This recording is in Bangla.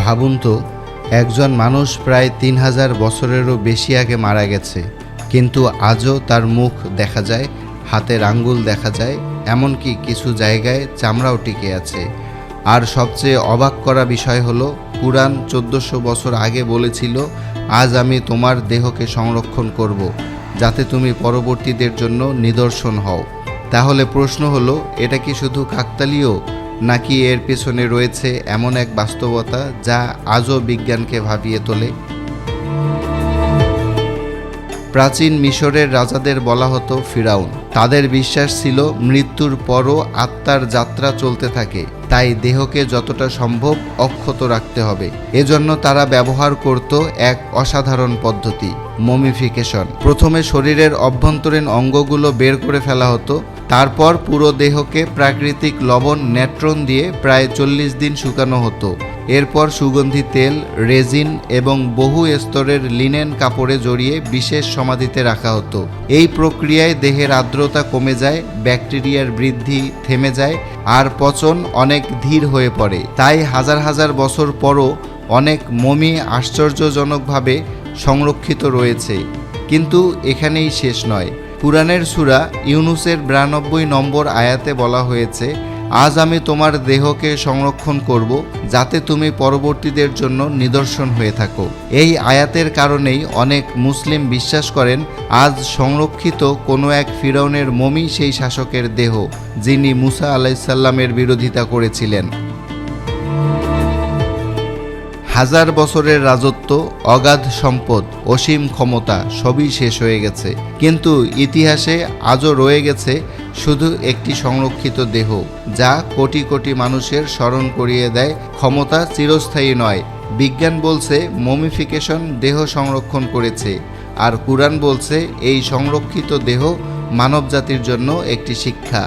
ভাবুন তো, একজন মানুষ প্রায় 3000 বছরেরও বেশি আগে মারা গেছে, কিন্তু আজও তার মুখ দেখা যায়, হাতের আঙ্গুল দেখা যায়, এমনকি কিছু জায়গায় চামড়াও টিকে আছে। আর সবচেয়ে অবাক করা বিষয় হলো, কুরআন 1400 বছর আগে বলেছিল, আজ আমি তোমার দেহকে সংরক্ষণ করব, যাতে তুমি পরবর্তীদের জন্য নিদর্শন হও। তাহলে প্রশ্ন হলো, এটা কি শুধু কাকতালীয়, নাকি এর পেছনে রয়েছে এমন এক বাস্তবতা যা আজও বিজ্ঞানকে ভাবিয়ে তোলে? প্রাচীন মিশরের রাজাদের বলা হতো ফিরাউন। তাদের বিশ্বাস ছিল মৃত্যুর পরও আত্মার যাত্রা চলতে থাকে, তাই দেহকে যতটা সম্ভব অক্ষত রাখতে হবে। এজন্য তারা ব্যবহার করত এক অসাধারণ পদ্ধতি, মমিফিকেশন। প্রথমে শরীরের অভ্যন্তরীণ অঙ্গগুলো বের করে ফেলা হতো, তারপর পুরো দেহকে প্রাকৃতিক লবণ নেট্রন দিয়ে প্রায় 40 দিন শুকানো হতো। এরপর সুগন্ধি তেল, রেজিন এবং বহু স্তরের লিনেন কাপড়ে জড়িয়ে বিশেষ সমাধিতে রাখা হতো। এই প্রক্রিয়ায় দেহের আর্দ্রতা কমে যায়, ব্যাকটেরিয়ার বৃদ্ধি থেমে যায়, আর পচন অনেক ধীর হয়ে পড়ে। তাই হাজার হাজার বছর পরও অনেক মমি আশ্চর্যজনকভাবে সংরক্ষিত রয়েছে। কিন্তু এখানেই শেষ নয়। কুরআনের সূরা ইউনুসের 92 নম্বর আয়াতে বলা হয়েছে, আজ আমি তোমার দেহকে সংরক্ষণ করব, যাতে তুমি পরবর্তীদের জন্য নিদর্শন হয়ে থাকো। এই আয়াতের কারণেই অনেক মুসলিম বিশ্বাস করেন, আজ সংরক্ষিত কোনো এক ফিরআউনের মমি সেই শাসকের দেহ, যিনি মুসা আলাইহিসসালামের বিরোধিতা করেছিলেন। হাজার বছরের রাজত্ব, অগাধ সম্পদ, অসীম ক্ষমতা সবই শেষ হয়ে গেছে, কিন্তু ইতিহাসে আজও রয়ে গেছে শুধু একটি সংরক্ষিত দেহ, যা কোটি কোটি মানুষের স্মরণ করিয়ে দেয় ক্ষমতা চিরস্থায়ী নয়। বিজ্ঞান বলছে মমিফিকেশন দেহ সংরক্ষণ করেছে, আর কুরআন বলছে এই সংরক্ষিত দেহ মানবজাতির জন্য একটি শিক্ষা।